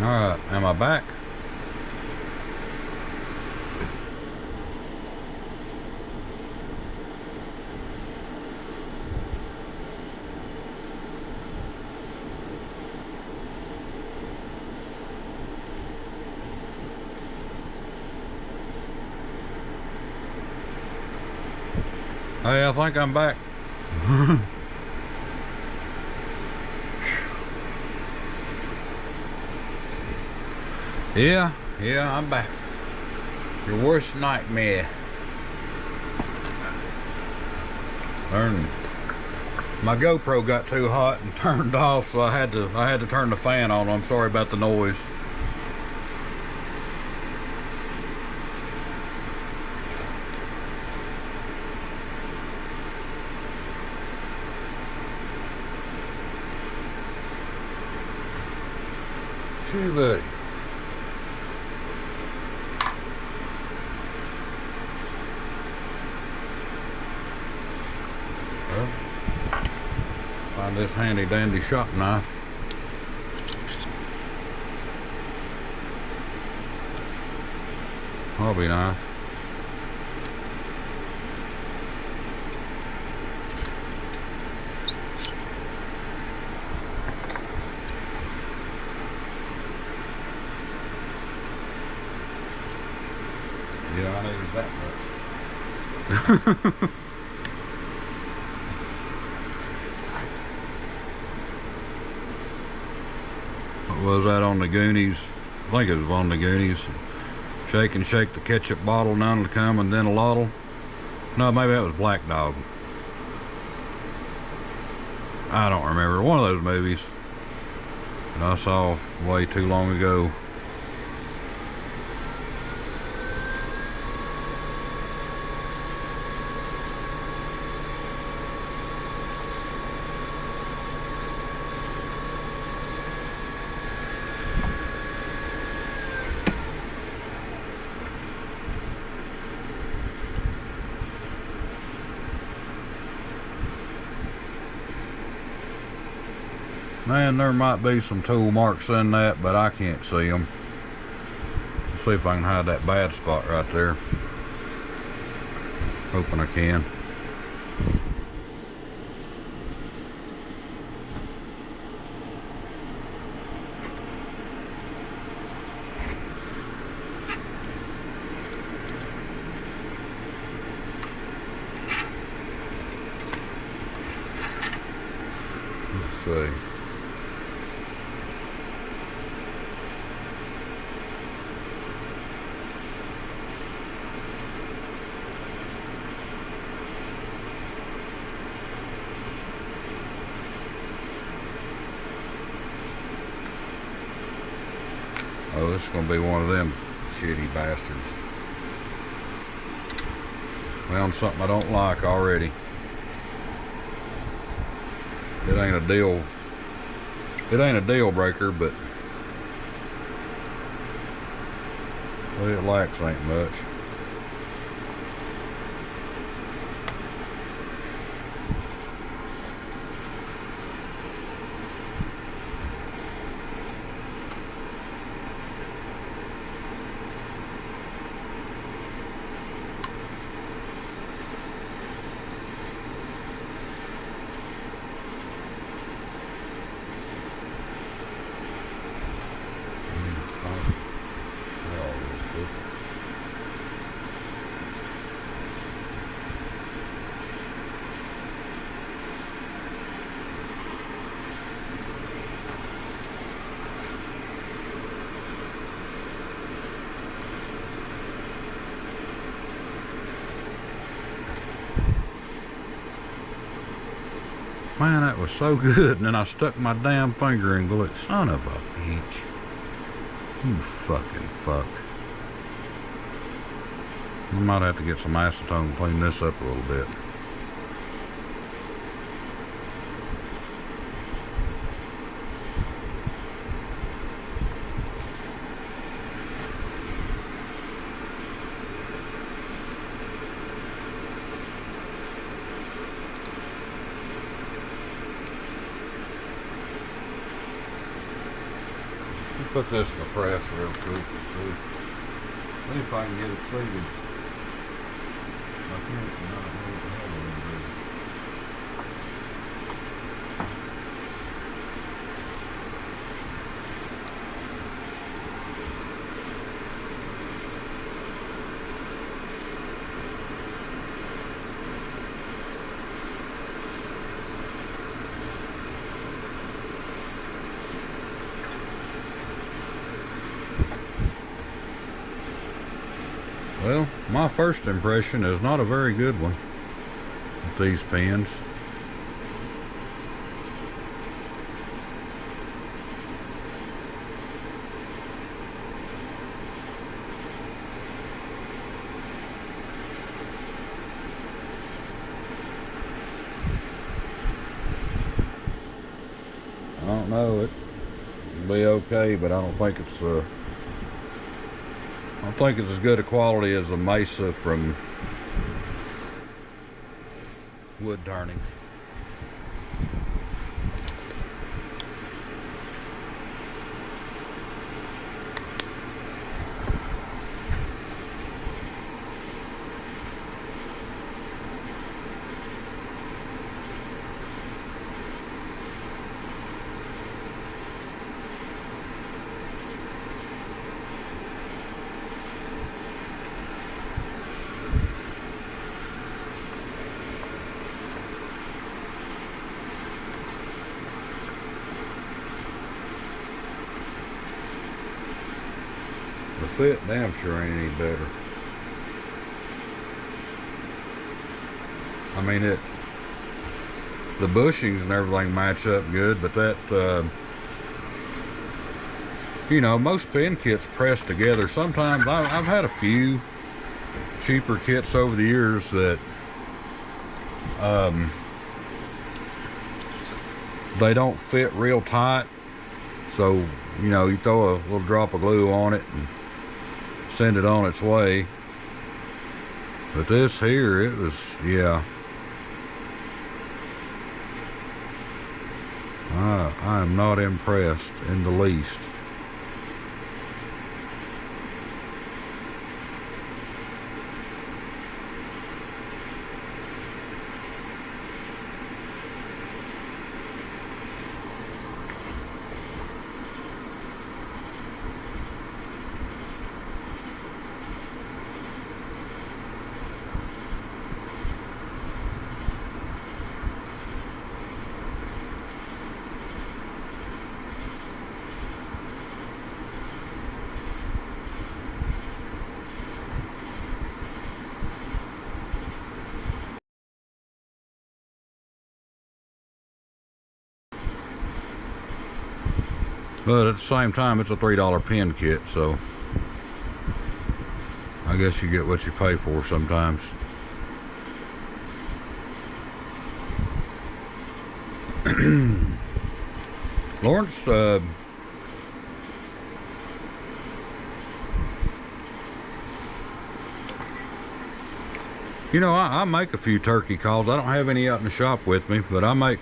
Alright, am I back? Hey, I think I'm back. Yeah, I'm back. Your worst nightmare. My GoPro got too hot and turned off, so I had to turn the fan on. I'm sorry about the noise. Hey, buddy. Well, find this handy dandy shop knife. That'll be nice. Yeah, I needed that much. What was that on the Goonies? I think it was on the Goonies. Shake and shake the ketchup bottle, none will come and then a lot'll. No, maybe that was Black Dog. I don't remember. One of those movies that I saw way too long ago. Man, there might be some tool marks in that, but I can't see them. Let's see if I can hide that bad spot right there. Hoping I can. Let's see. Oh, this is going to be one of them shitty bastards. Found something I don't like already. It ain't a deal breaker, but what it lacks ain't much. Man, that was so good, and then I stuck my damn finger in glue. Son of a bitch. You fucking fuck. I might have to get some acetone and clean this up a little bit. Put this in the press real quick. See if I can get it seated. I can't not move the hell out of it. Well, my first impression is not a very good one with these pins. I don't know, it'll be okay, but I don't think it's as good a quality as the Mesa from Wood Turnings. The fit damn sure ain't any better. I mean, the bushings and everything match up good, but that, you know, most pin kits press together. Sometimes I've had a few cheaper kits over the years that they don't fit real tight, so you know, you throw a little drop of glue on it and send it on its way. But this here, it was, yeah, I am not impressed in the least. But at the same time, it's a $3 pin kit, so I guess you get what you pay for sometimes. Lawrence, you know, I make a few turkey calls. I don't have any out in the shop with me, but I make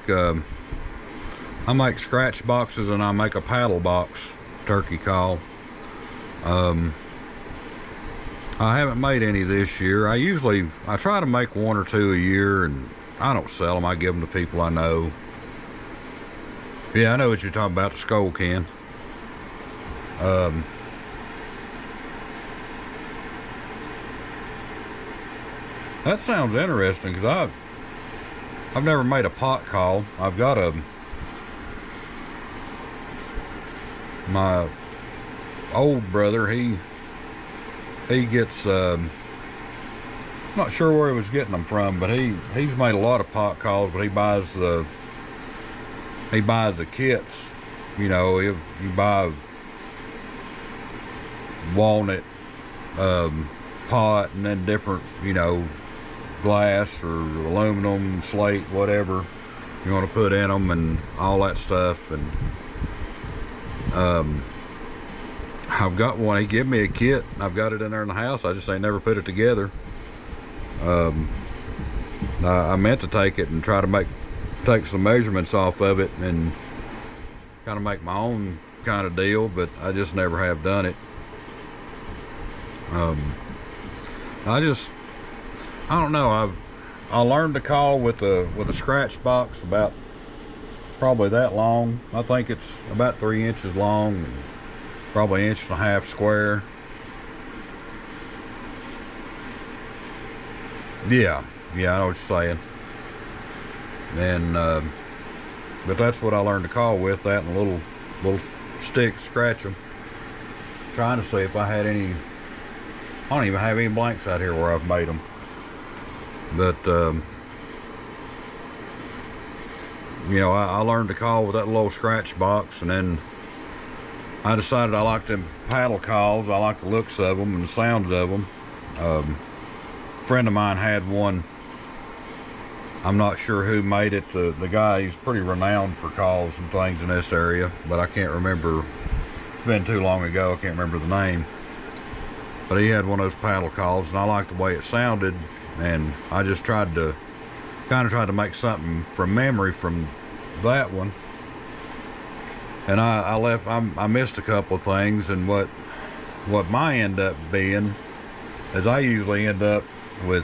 scratch boxes and I make a paddle box turkey call. I haven't made any this year. I try to make one or two a year, and I don't sell them. I give them to people I know. Yeah, I know what you're talking about, the skull can. That sounds interesting, because I've never made a pot call. I've got my old brother, he gets, not sure where he was getting them from, but he's made a lot of pot calls, but he buys the kits. You know, you buy walnut pot, and then different, you know, glass or aluminum, slate, whatever you want to put in them, and all that stuff. And I've got one. He gave me a kit. I've got it in there in the house. I just ain't never put it together. I meant to take it and try to take some measurements off of it and kind of make my own kind of deal, but I just never have done it. I don't know. I learned to call with a scratch box about probably that long. I think it's about 3 inches long and probably 1.5 inches square. Yeah, I know what you're saying. And but that's what I learned to call with, that and a little stick, scratch them. Trying to see if I had any. I don't even have any blanks out here where I've made them. But you know, I learned to call with that little scratch box, and then I decided I like them paddle calls. I like the looks of them and the sounds of them. A friend of mine had one. I'm not sure who made it. The guy, he's pretty renowned for calls and things in this area, but I can't remember. It's been too long ago. I can't remember the name. But he had one of those paddle calls, and I liked the way it sounded, and I just tried to make something from memory from that one. And I missed a couple of things, and what mine end up being is I usually end up with,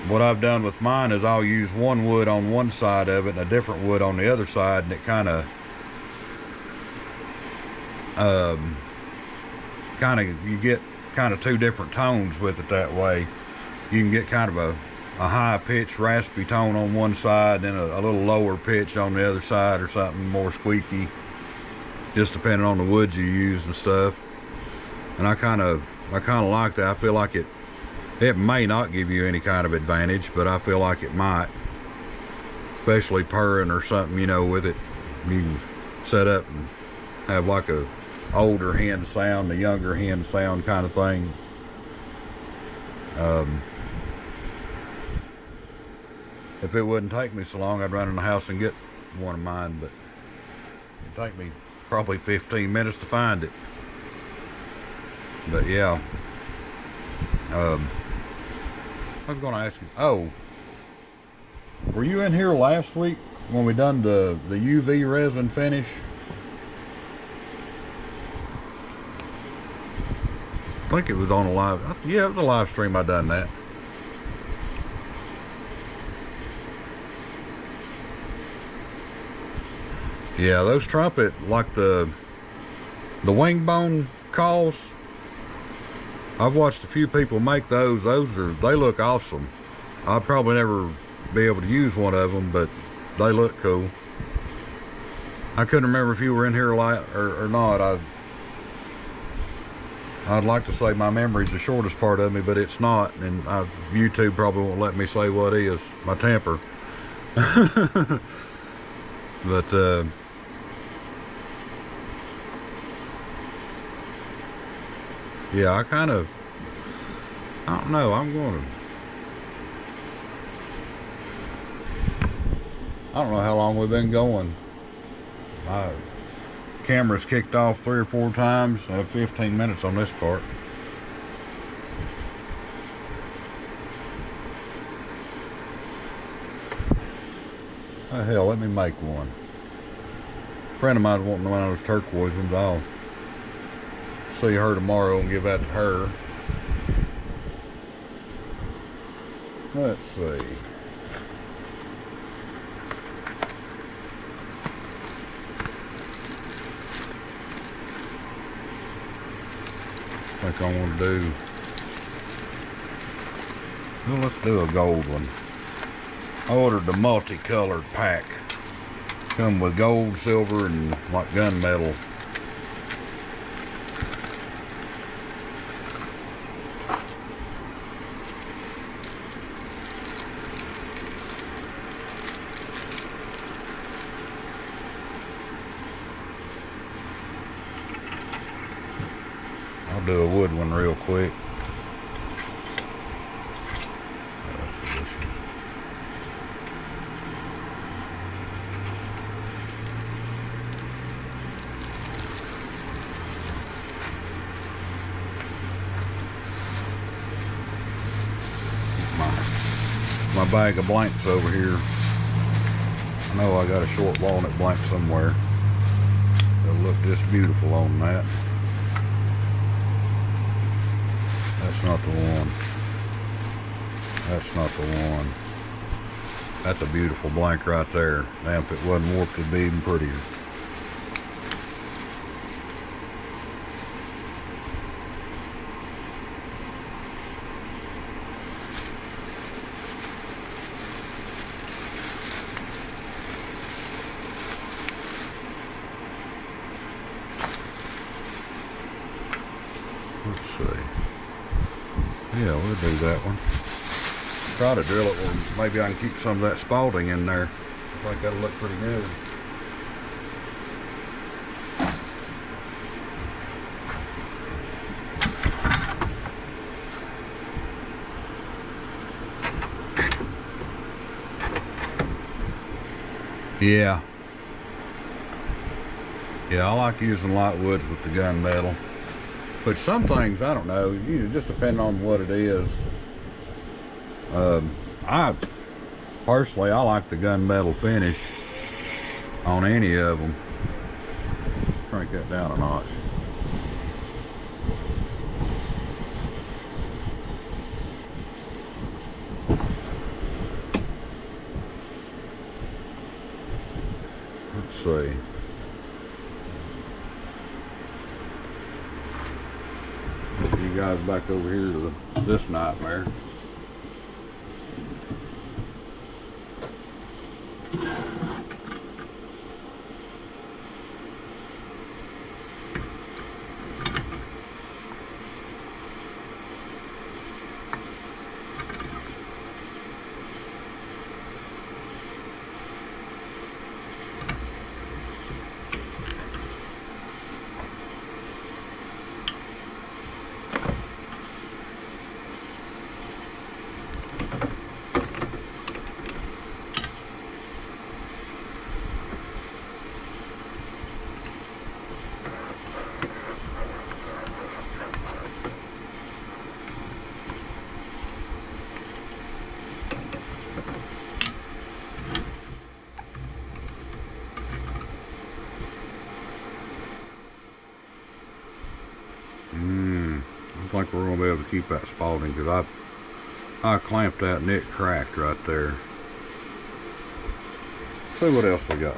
what I've done with mine is I'll use one wood on one side of it and a different wood on the other side, and it kind of you get kind of two different tones with it that way. You can get kind of a high pitched raspy tone on one side, and a little lower pitch on the other side, or something more squeaky, just depending on the wood you use and stuff. And I kind of like that. I feel like it may not give you any kind of advantage, but I feel like it might, especially purring or something, you know, with it. You can set up and have like a older hen sound, a younger hen sound kind of thing. If it wouldn't take me so long, I'd run in the house and get one of mine, but it'd take me probably 15 minutes to find it. But yeah, I was going to ask you, oh, were you in here last week when we done the UV resin finish? I think it was on a live, yeah, it was a live stream. I done that. Yeah, those trumpet, like the wing bone calls, I've watched a few people make those. They look awesome. I'll probably never be able to use one of them, but they look cool. I couldn't remember if you were in here or not. I'd like to say my memory's the shortest part of me, but it's not, and YouTube probably won't let me say what is. My temper. But yeah, I don't know, I don't know how long we've been going. My camera's kicked off 3 or 4 times. I have 15 minutes on this part. Oh hell, let me make one. A friend of mine's wanting one of those turquoise ones. I'll see her tomorrow and give that to her. Let's see. I think I want to do, well, let's do a gold one. I ordered the multicolored pack. Come with gold, silver, and like gunmetal. I'll do a wood one real quick. My bag of blanks over here. I know I got a short walnut blank somewhere. It'll look this beautiful on that. That's not the one. That's not the one. That's a beautiful blank right there. Damn, if it wasn't warped, it'd be even prettier. Let's see. Yeah, we'll do that one. Try to drill it where maybe I can keep some of that spalding in there. I think that'll look pretty good. Yeah. Yeah, I like using light woods with the gunmetal. But some things, I don't know, just depending on what it is. I personally, I like the gunmetal finish on any of them. Crank that down a notch. Let's see. Get you guys back over here to this nightmare. I think we're going to be able to keep that spalding because I clamped that and it cracked right there. See what else we got.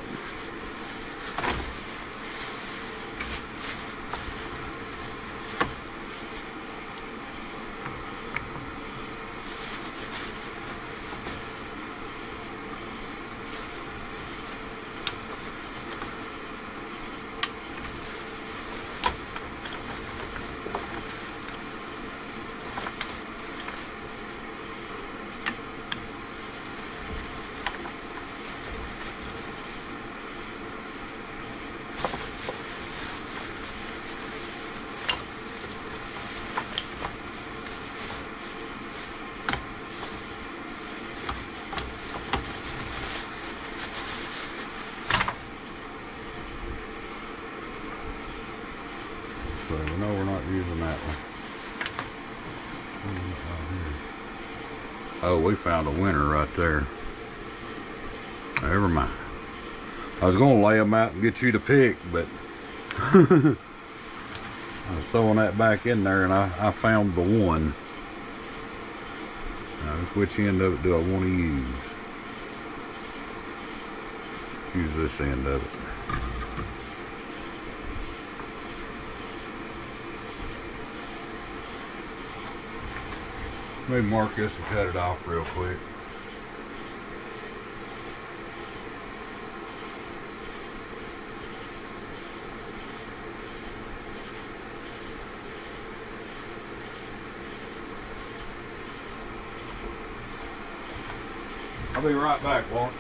So we know we're not using that one. Oh, we found a winner right there. Never mind. I was going to lay them out and get you to pick, but I was throwing that back in there and I found the one. Now, which end of it do I want to use? Use this end of it. Let me mark this and cut it off real quick. I'll be right back, Lawrence.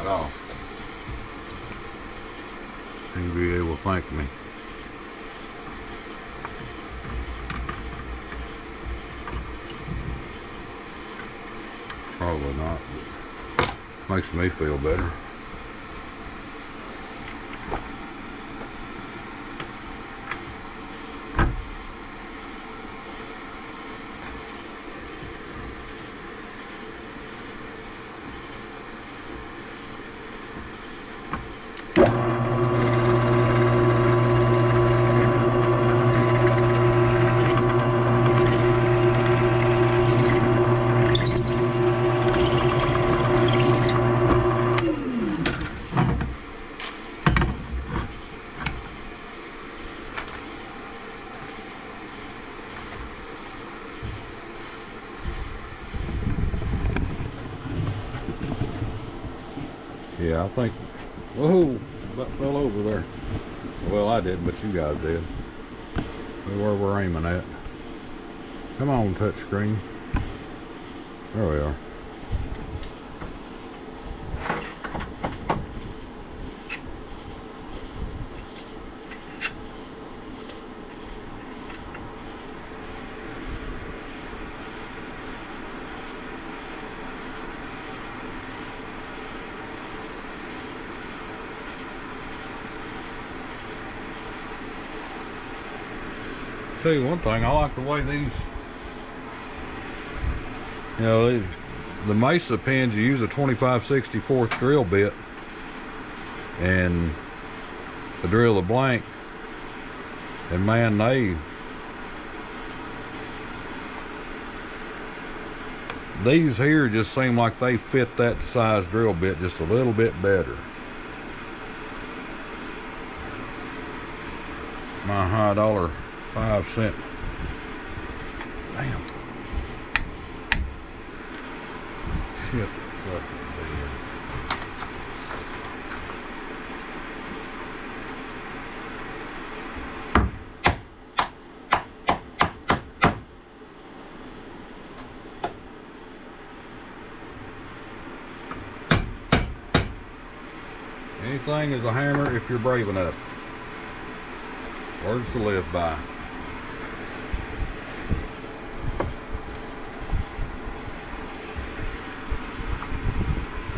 Off. You'll be able to thank me. Probably not, but makes me feel better. Yeah, I think, whoa, about fell over there. Well, I didn't, but you guys did. Where we're aiming at. Come on, touch screen. There we are. Tell you one thing, I like the way these, you know, the Mesa pins, you use a 25/64 drill bit and the drill the blank, and man, these here just seem like they fit that size drill bit just a little bit better. My high $1.05. Damn. Shit. Anything is a hammer if you're brave enough. Words to live by.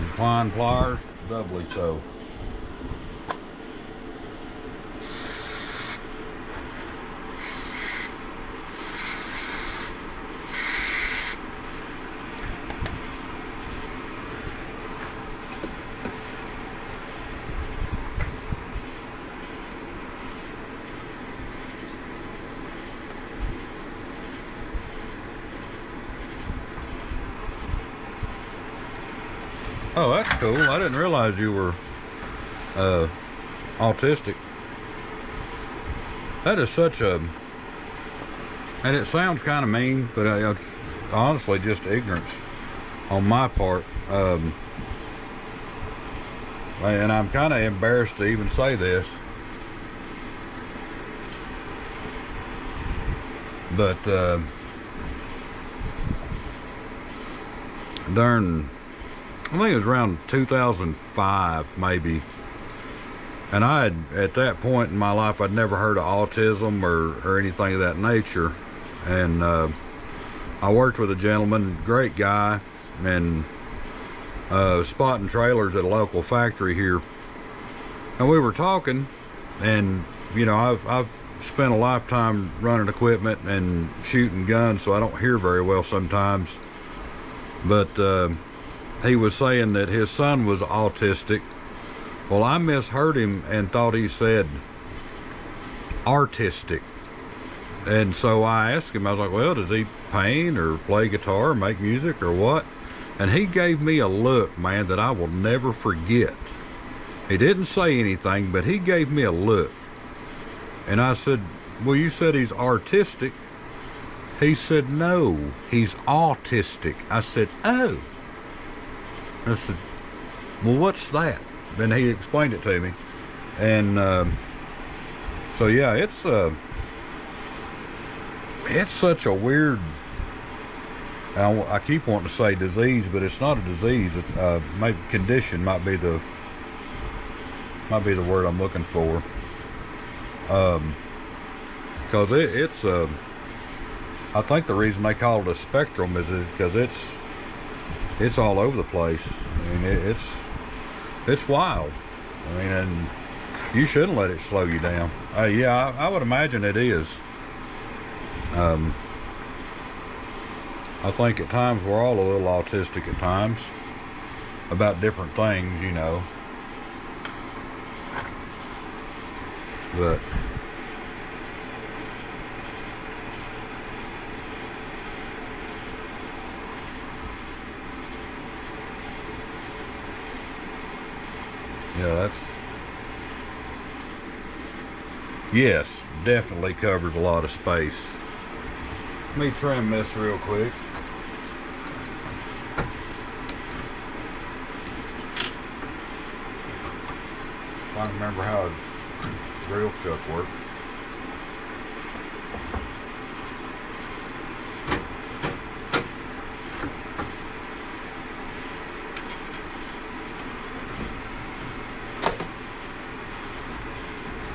Inclined pliers, doubly so. Oh, that's cool. I didn't realize you were autistic. That is such a, and it sounds kind of mean, but it's honestly just ignorance on my part. And I'm kind of embarrassed to even say this, but during, I think it was around 2005 maybe, and I had, at that point in my life, I'd never heard of autism or anything of that nature. And I worked with a gentleman, great guy, and spotting trailers at a local factory here, and we were talking, and you know, I've spent a lifetime running equipment and shooting guns, so I don't hear very well sometimes, but he was saying that his son was autistic. Well, I misheard him and thought he said artistic. And so I asked him, I was like, well, does he paint or play guitar or make music or what? And he gave me a look, man, that I will never forget. He didn't say anything, but he gave me a look. And I said, well, you said he's artistic. He said, no, he's autistic. I said, oh. I said, well, what's that? Then he explained it to me. And so yeah, it's such a weird, I keep wanting to say disease, but it's not a disease. It's maybe condition might be the word I'm looking for. Because it's I think the reason they call it a spectrum is because it's all over the place. I mean, it's wild. I mean, and you shouldn't let it slow you down. Yeah, I would imagine it is. I think at times we're all a little autistic at times about different things, you know. But yeah, that's, yes, definitely covers a lot of space. Let me trim this real quick. I remember how a drill chuck works.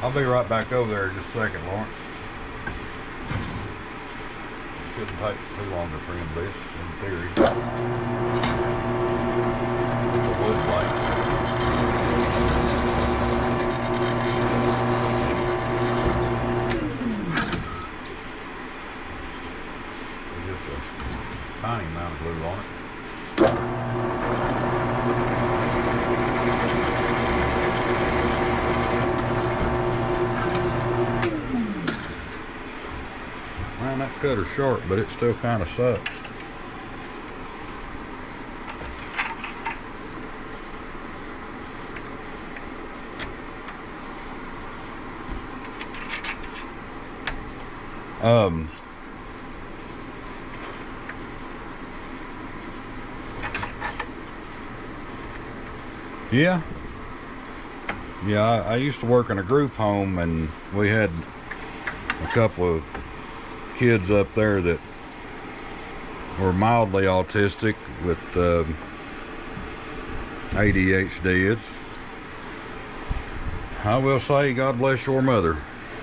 I'll be right back over there in just a second, Lawrence. Shouldn't take too long to trim this, in theory. It's a wood plank. There's just a tiny amount of glue on it. Man, that cutter's sharp, but it still kind of sucks. Yeah, I used to work in a group home, and we had a couple of kids up there that were mildly autistic with ADHD. I will say, God bless your mother.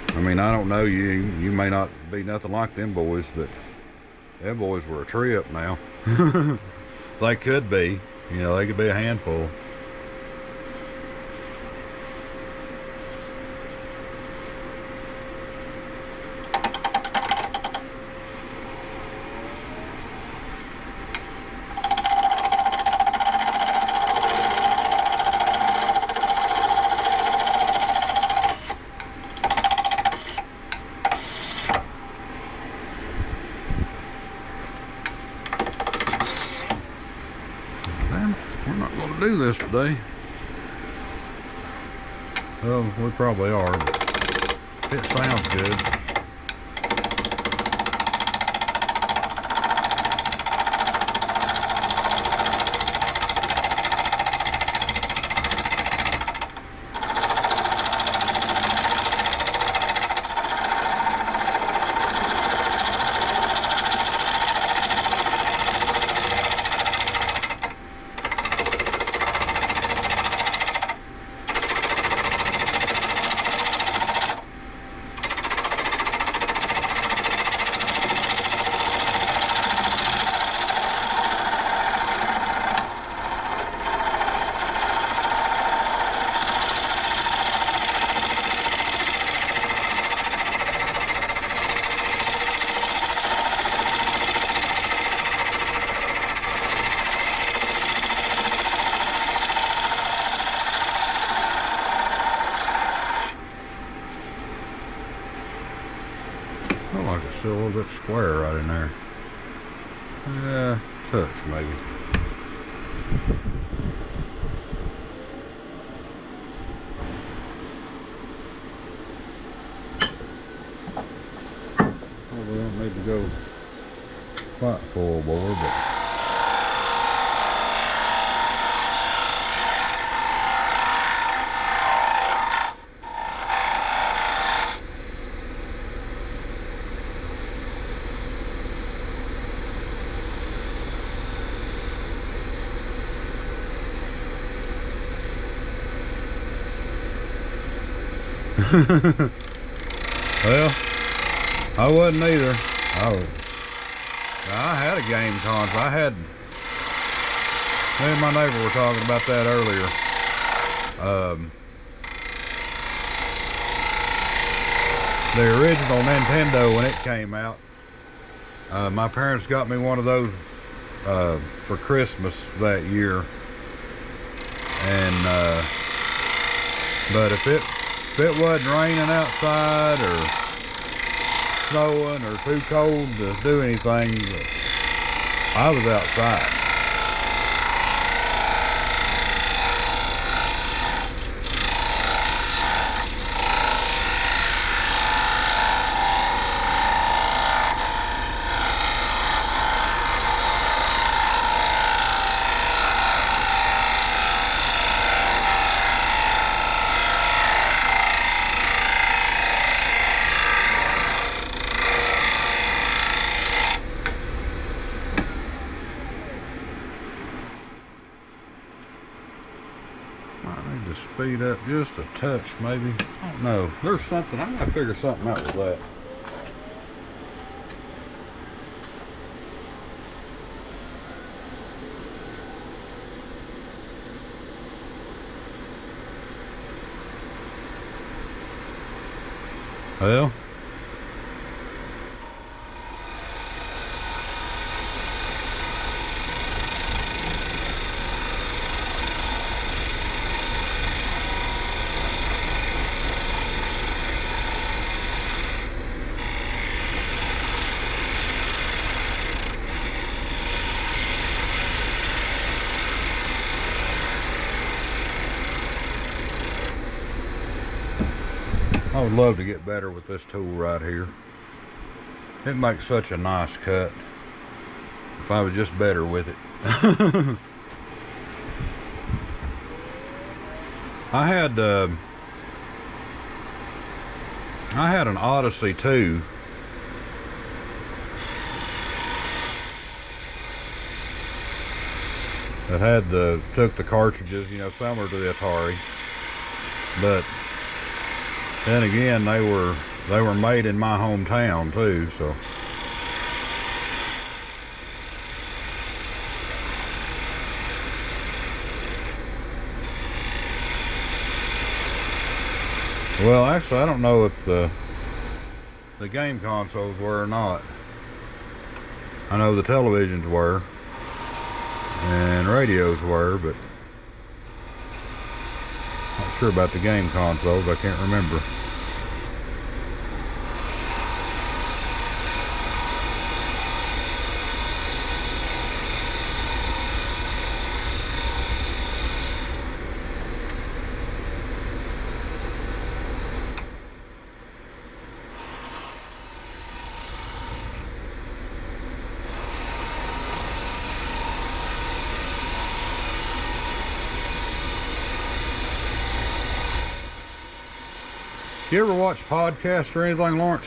I mean, I don't know you. You may not be nothing like them boys, but them boys were a trip now. They could be. You know, they could be a handful. We're not going to do this today. Well, we probably are, but it sounds good. I like it's still a little bit square right in there. Yeah, touch maybe. Well, we don't need to go quite full bore, but well, I wasn't either. I had a game console. Me and my neighbor were talking about that earlier. The original Nintendo, when it came out, my parents got me one of those for Christmas that year. And but if it wasn't raining outside or snowing or too cold to do anything, I was outside. Need to speed up just a touch, maybe. I don't know. There's something. I gotta figure something out with that. Well, I would love to get better with this tool right here. It makes such a nice cut. If I was just better with it. I had an Odyssey 2. That had took the cartridges, you know, similar to the Atari, but then again, they were made in my hometown too, so. Well, actually, I don't know if the game consoles were or not. I know the televisions were, and radios were, but not sure about the game consoles. I can't remember. You ever watch podcasts or anything, Lawrence?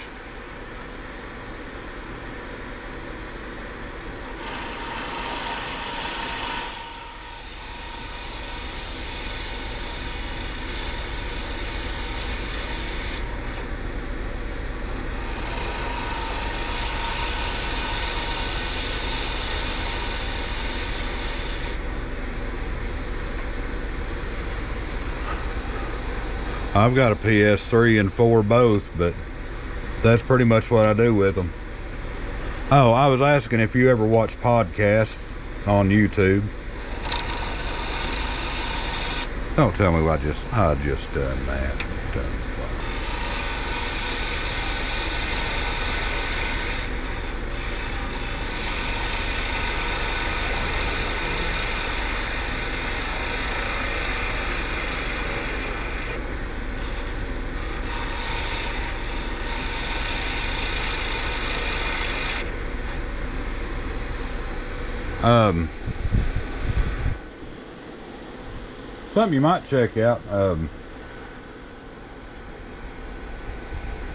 I've got a PS3 and 4 both, but that's pretty much what I do with them. Oh, I was asking if you ever watch podcasts on YouTube. Don't tell me I just done that. Something you might check out,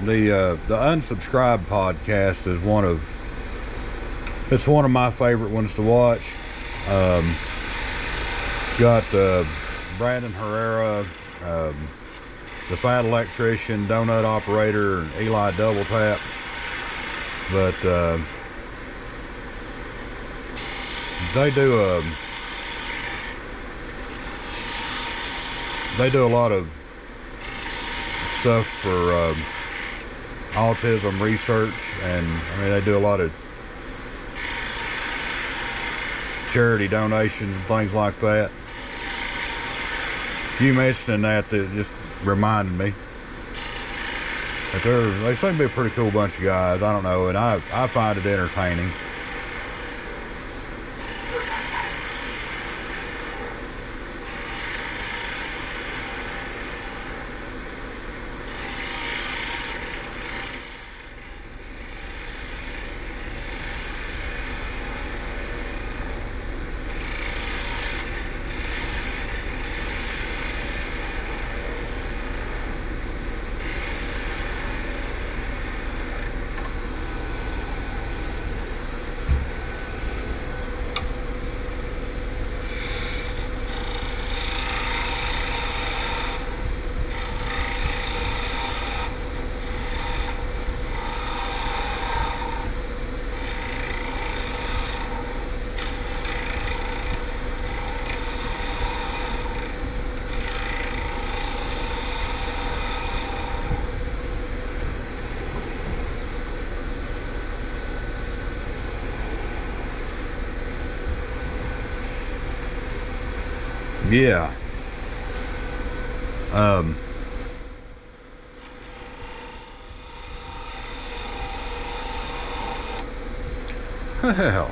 the Unsubscribed podcast is one of my favorite ones to watch. Got Brandon Herrera, the Fat Electrician, Donut Operator, and Eli Double Tap. But they do a lot of stuff for autism research, and I mean they do a lot of charity donations and things like that. You mentioning that just reminded me that they seem to be a pretty cool bunch of guys. I don't know, and I find it entertaining. Yeah. Hell.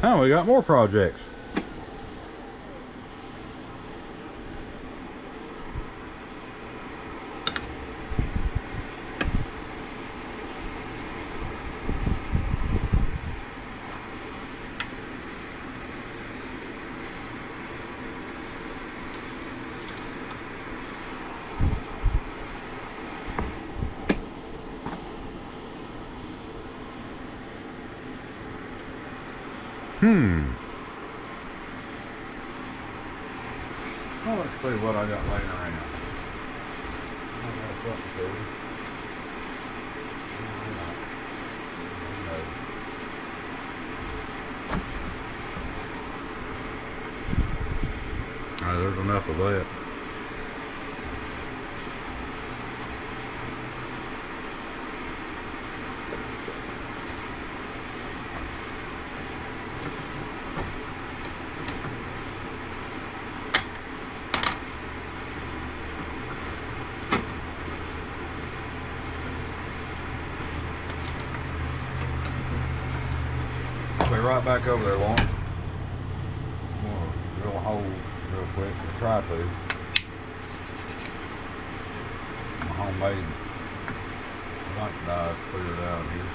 Oh, we got more projects. Well, let's see what I got laying around. I got something for you. All right, there's enough of that. Be right back over there, Lawrence. I'm gonna drill a hole real quick. I'll try to. My homemade light dye's cleared out here.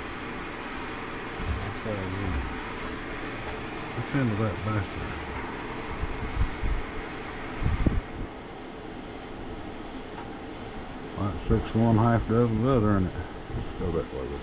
I'll show you. What's into that bastard? Like 6 1/2 dozen the other, and let's go that way with it.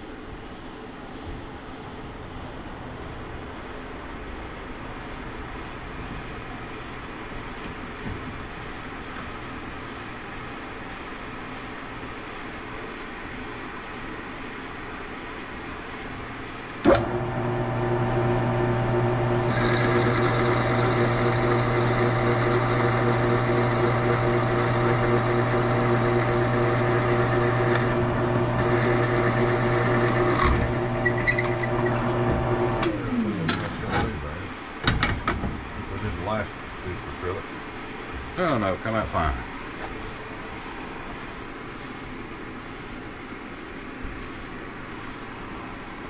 Oh no, come out fine.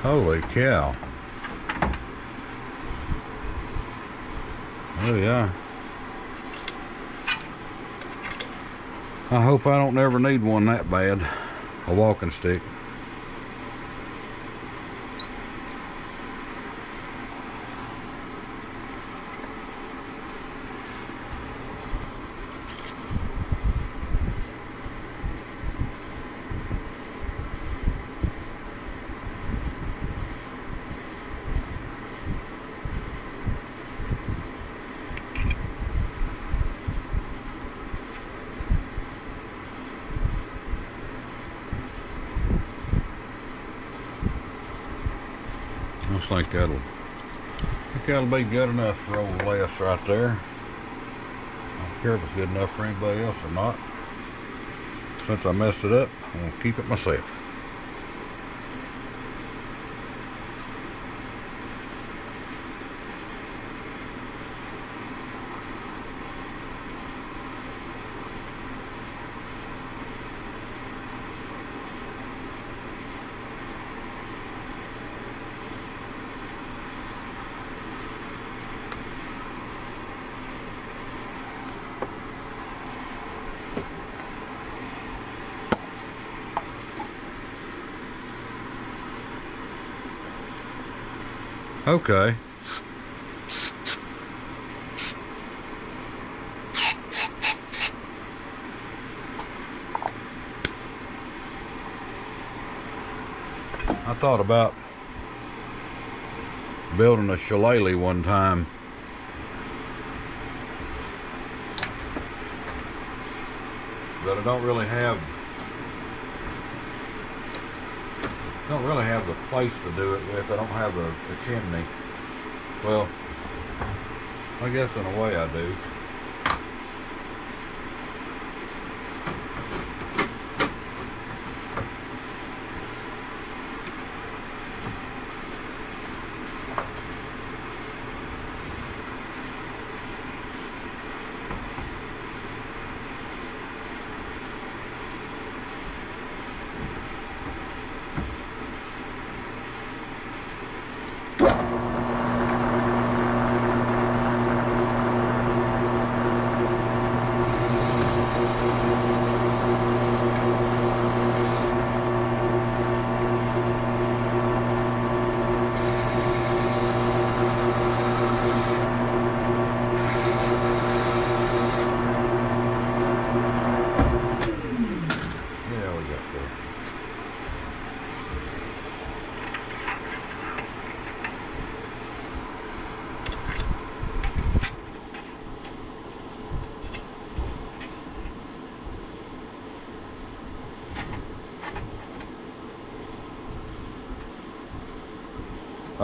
Holy cow. Oh yeah. I hope I don't ever need one that bad. A walking stick. I think that'll be good enough for old Les right there. I don't care if it's good enough for anybody else or not. Since I messed it up, I'm gonna keep it myself. Okay. I thought about building a shillelagh one time. But I don't really have the place to do it with. I don't have the chimney. Well, I guess in a way I do.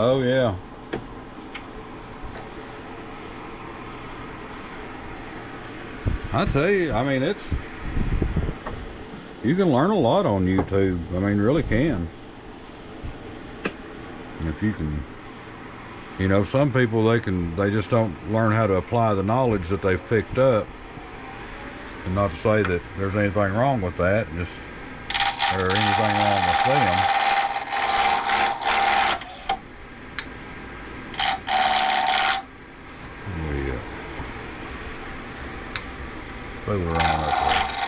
Oh yeah. I tell you, I mean, you can learn a lot on YouTube. I mean, really can. If you can, you know, some people, they just don't learn how to apply the knowledge that they've picked up. And not to say that there's anything wrong with that, just, or anything wrong with them. Move her on up there.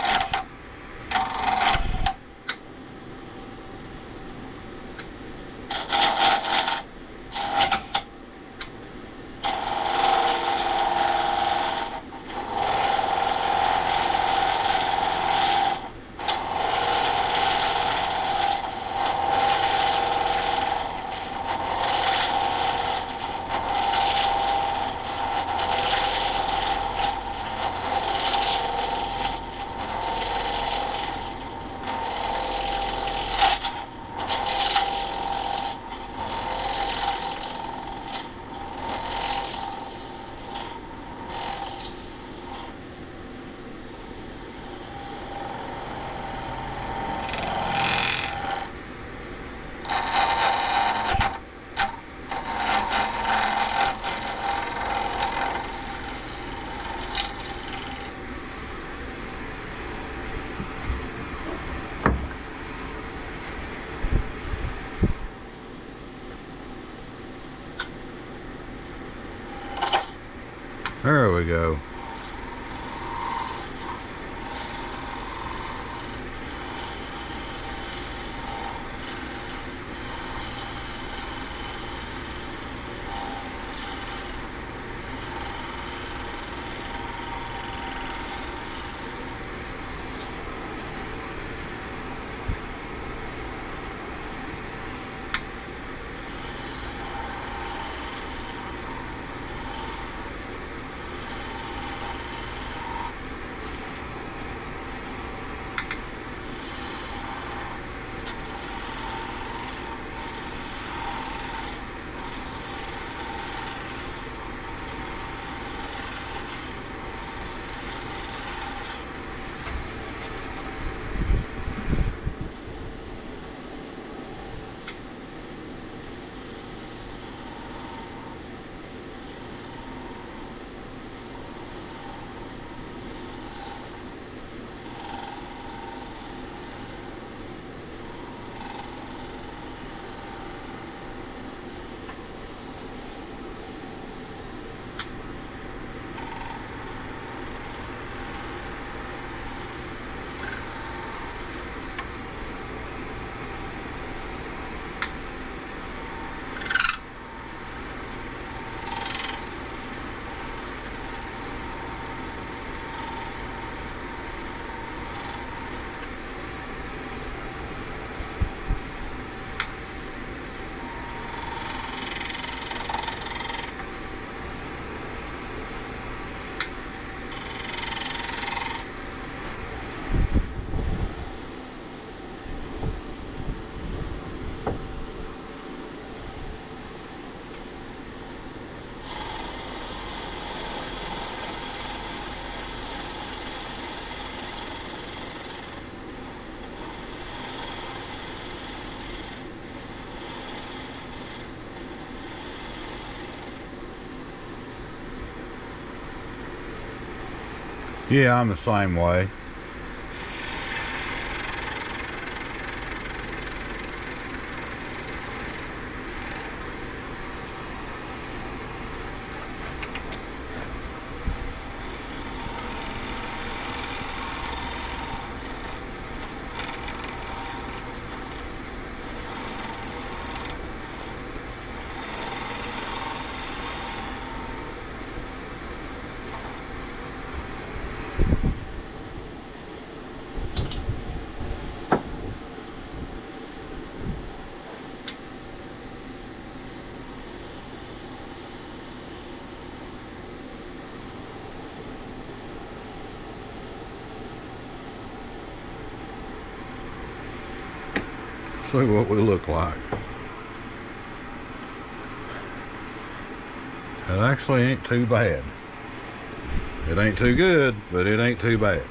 There we go. Yeah, I'm the same way. See what we look like. It actually ain't too bad. It ain't too good, but it ain't too bad.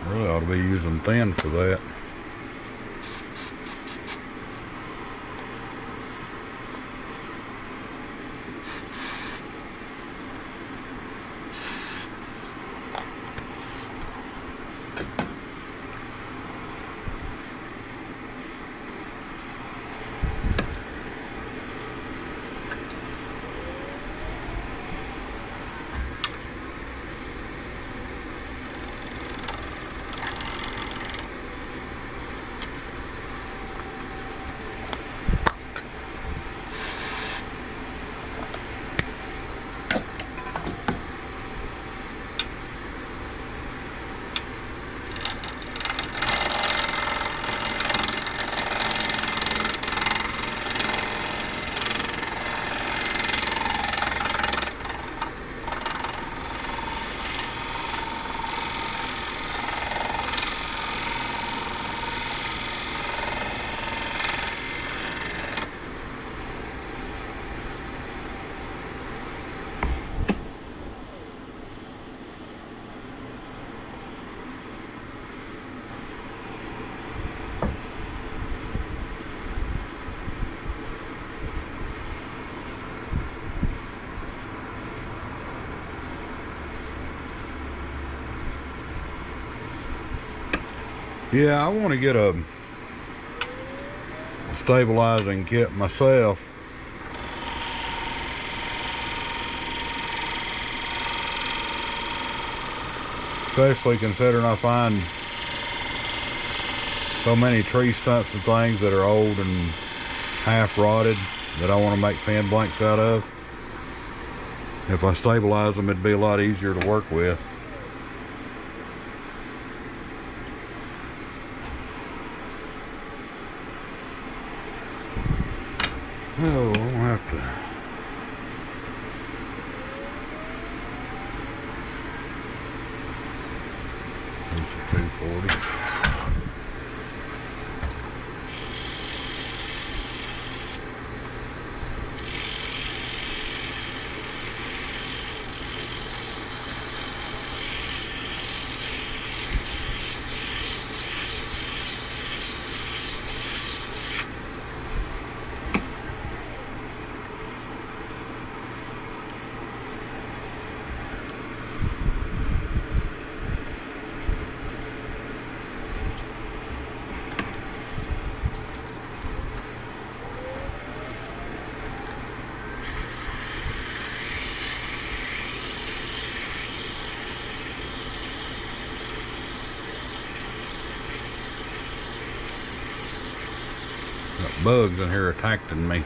Really ought to be using thin for that. Yeah, I want to get a stabilizing kit myself. Especially considering I find so many tree stumps and things that are old and half rotted that I want to make fan blanks out of. If I stabilize them, it'd be a lot easier to work with. Oh, we'll have to. There's a 240. Got bugs in here attacking me.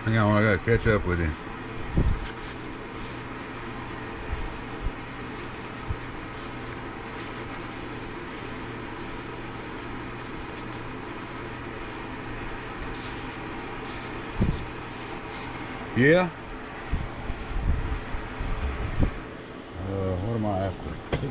Hang on, I gotta catch up with you. Yeah. What am I after? Yeah.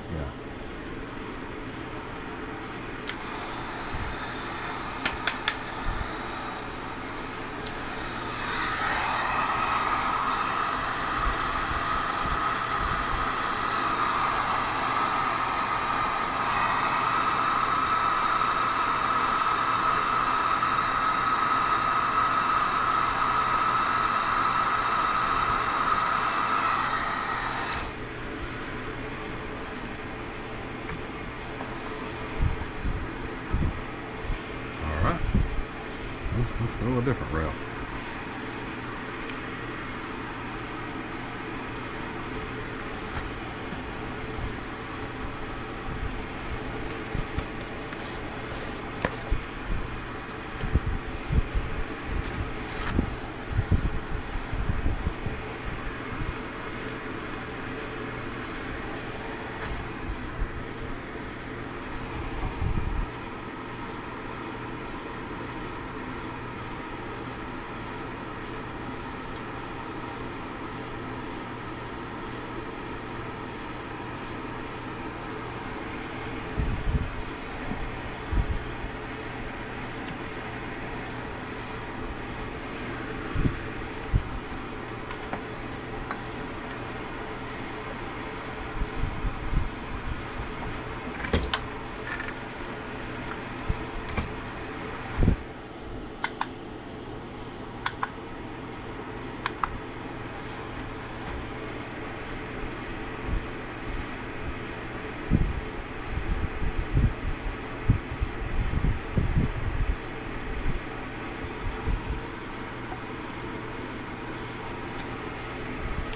Let's go a different route.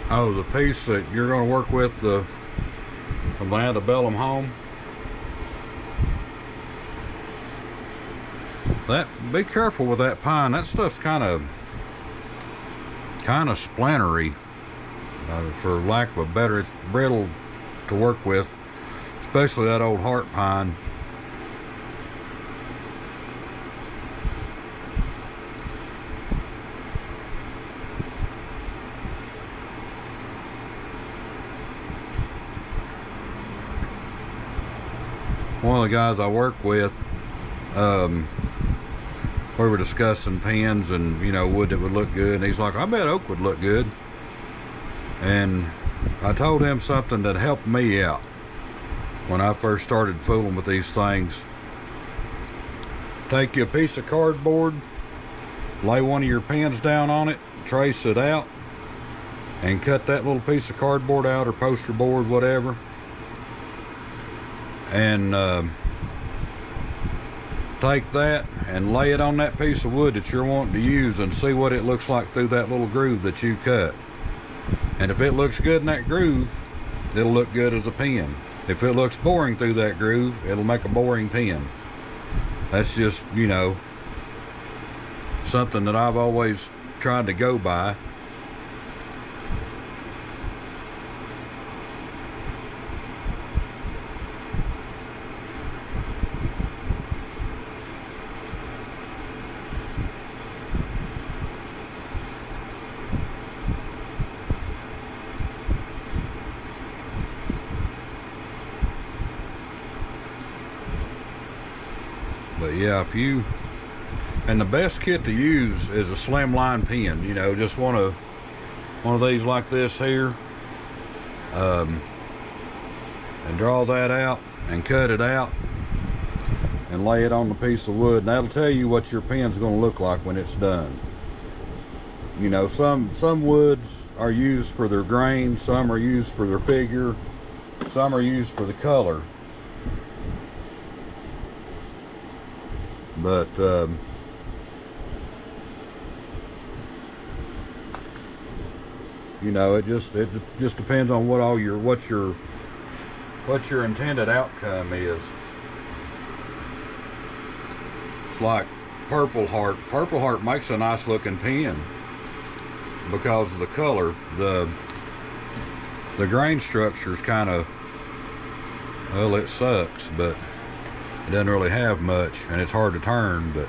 Oh, the piece that you're going to work with from the antebellum home. Be careful with that pine. That stuff's kind of splintery, for lack of a better. It's brittle to work with, especially that old heart pine. One of the guys I work with, we were discussing pins and, you know, wood that would look good, and he's like, I bet oak would look good. And I told him something that helped me out when I first started fooling with these things. Take you a piece of cardboard, lay one of your pins down on it, trace it out, and cut that little piece of cardboard out, or poster board, whatever, and take that and lay it on that piece of wood that you're wanting to use, and see what it looks like through that little groove that you cut. And if it looks good in that groove, it'll look good as a pin. If it looks boring through that groove, it'll make a boring pin. That's just, you know, something that I've always tried to go by. But yeah, and the best kit to use is a slimline pin. You know, just one of these like this here, and draw that out and cut it out and lay it on the piece of wood, and that'll tell you what your pin's going to look like when it's done. You know, some woods are used for their grain, some are used for their figure, some are used for the color. But you know, it just depends on what your intended outcome is. It's like Purple Heart. Purple Heart makes a nice looking pin, because of the color. The grain structure is kind of, well, it sucks, but it doesn't really have much, and it's hard to turn. But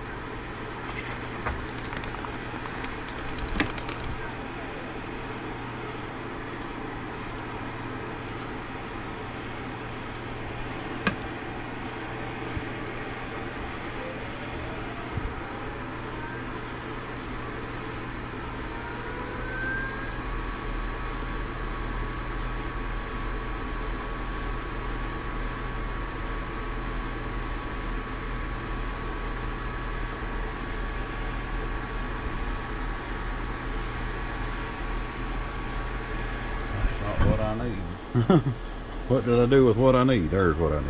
what I need. What did I do with what I need? There's what I need.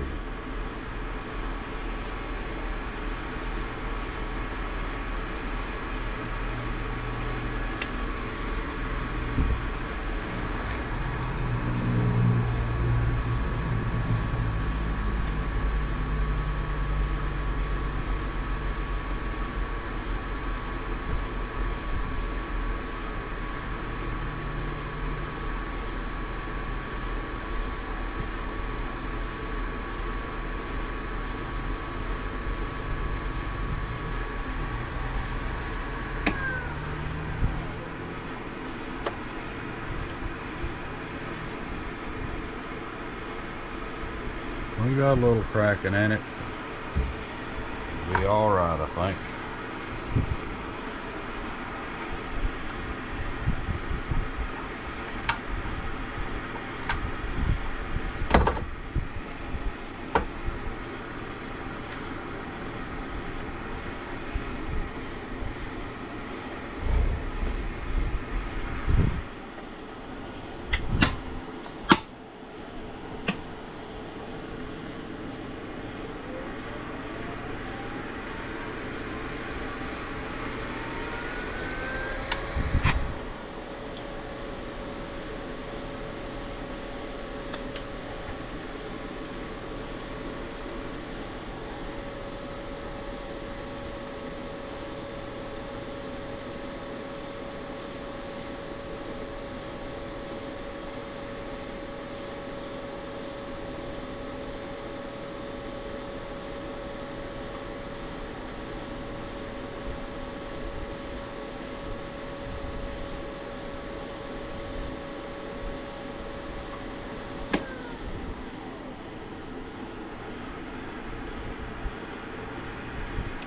We got a little cracking in it. Be all right, I think.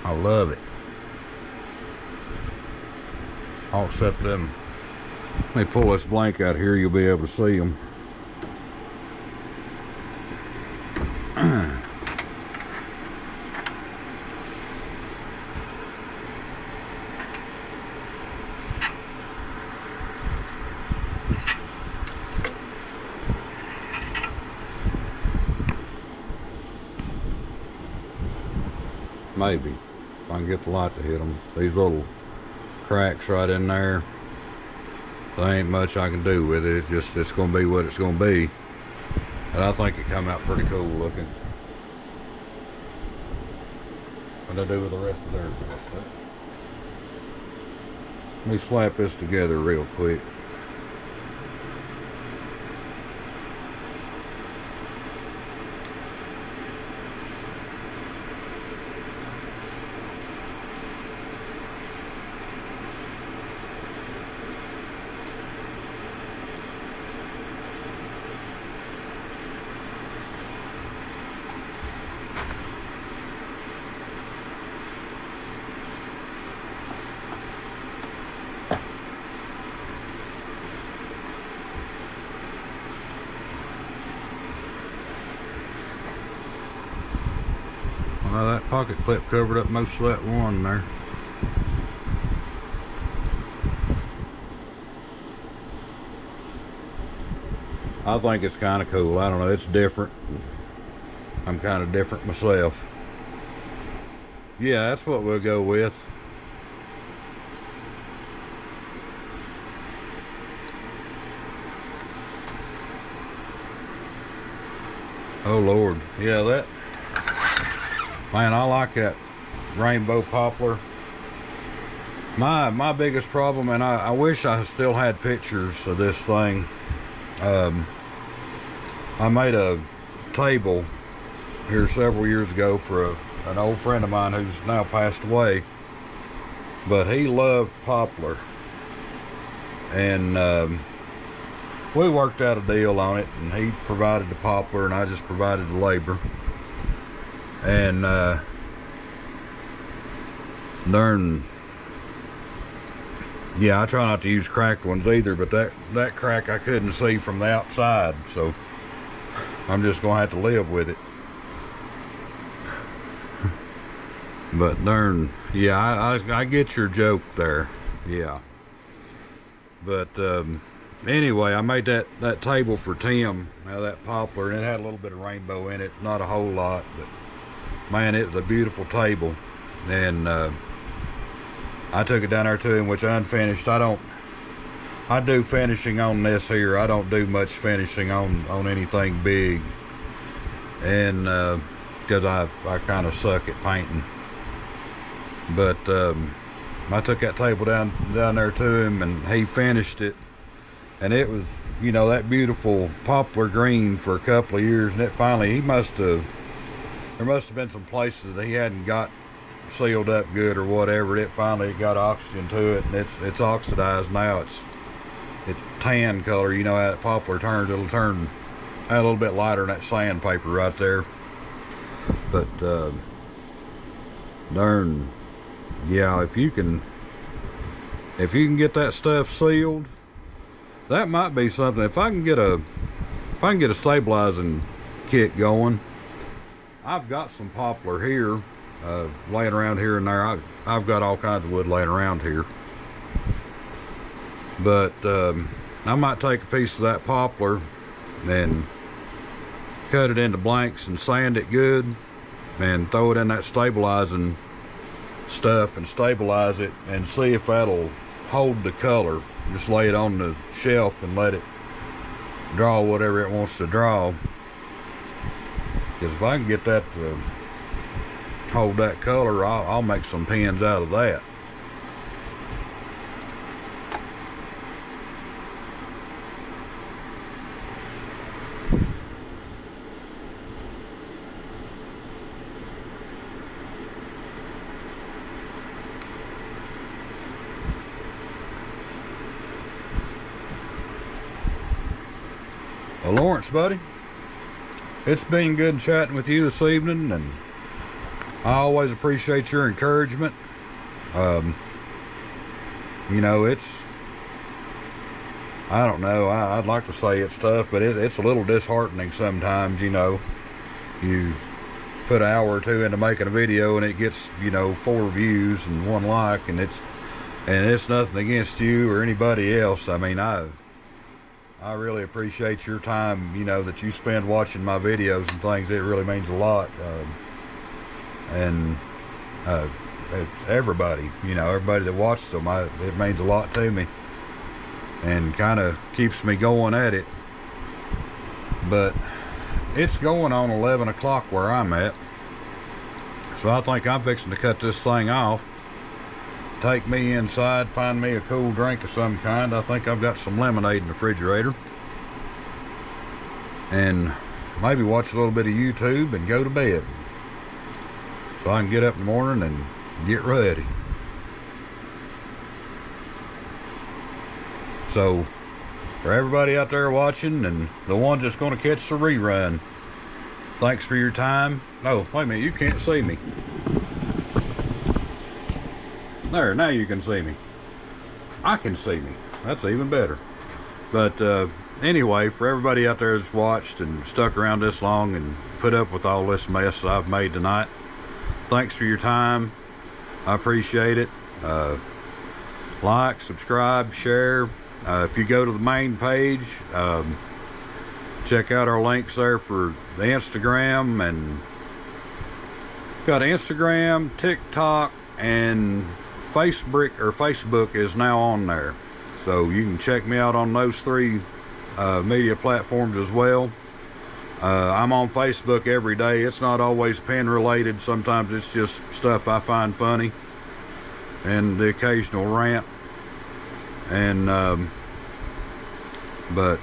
I love it. All except them. Let me pull this blank out here, you'll be able to see them. Maybe. If I can get the light to hit them. These little cracks right in there, there ain't much I can do with it. It's gonna be what it's gonna be. But I think it come out pretty cool looking. What do I do with the rest of their stuff? Let me slap this together real quick. Well, that pocket clip covered up most of that one there. I think it's kind of cool. I don't know, it's different. I'm kind of different myself. Yeah, that's what we'll go with. Oh Lord, yeah, that, man, I like that rainbow poplar. My biggest problem, and I wish I still had pictures of this thing. I made a table here several years ago for an old friend of mine who's now passed away, but he loved poplar, and we worked out a deal on it, and he provided the poplar and I just provided the labor. And yeah, I try not to use cracked ones either, but that crack I couldn't see from the outside, so I'm just gonna have to live with it. But yeah, I get your joke there, yeah. But anyway, I made that table for Tim. Now that poplar, and it had a little bit of rainbow in it, not a whole lot, but man, it was a beautiful table. And I took it down there to him, which I unfinished. I do finishing on this here. I don't do much finishing on anything big, and because I kind of suck at painting. But I took that table down there to him, and he finished it, and it was, you know, that beautiful poplar green for a couple of years, and it finally, there must have been some places that he hadn't got sealed up good or whatever. It finally got oxygen to it, and it's oxidized now. It's tan color. You know how that poplar turns, it'll turn a little bit lighter than that sandpaper right there. But yeah, if you can get that stuff sealed, that might be something. If I can get a stabilizing kit going, I've got some poplar here laying around here and there. I've got all kinds of wood laying around here, but I might take a piece of that poplar and cut it into blanks and sand it good and throw it in that stabilizing stuff and stabilize it and see if that'll hold the color. Just lay it on the shelf and let it draw whatever it wants to draw, because if I can get that to hold that color, I'll make some pens out of that. Well, Lawrence, buddy, it's been good chatting with you this evening, and I always appreciate your encouragement. You know, I don't know, I'd like to say it's tough, but it's a little disheartening sometimes. You know, you put an hour or two into making a video and it gets, you know, 4 views and 1 like, and it's nothing against you or anybody else. I mean, I really appreciate your time, you know, that you spend watching my videos and things. It really means a lot. And it's everybody, you know, everybody that watches them, it means a lot to me, and kind of keeps me going at it. But it's going on 11 o'clock where I'm at, so I think I'm fixing to cut this thing off, take me inside, find me a cool drink of some kind. I think I've got some lemonade in the refrigerator, and maybe watch a little bit of YouTube and go to bed, so I can get up in the morning and get ready. So for everybody out there watching, and the ones that's going to catch the rerun, thanks for your time. Oh, wait a minute, you can't see me. There, now you can see me. I can see me. That's even better. But anyway, for everybody out there that's watched and stuck around this long and put up with all this mess that I've made tonight, thanks for your time. I appreciate it. Like, subscribe, share. If you go to the main page, check out our links there for the Instagram, and got Instagram, TikTok, and Facebook is now on there, so you can check me out on those 3 media platforms as well. I'm on Facebook every day. It's not always pen related. Sometimes it's just stuff I find funny. and the occasional rant, and but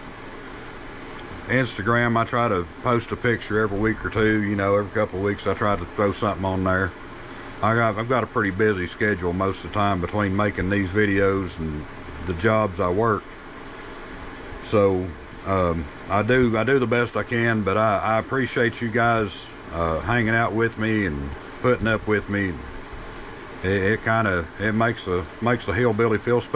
Instagram, I try to post a picture every week or two. You know, every couple of weeks I try to throw something on there. I've got a pretty busy schedule most of the time between making these videos and the jobs I work. So I do the best I can, but I appreciate you guys hanging out with me and putting up with me. It makes the hillbilly feel special.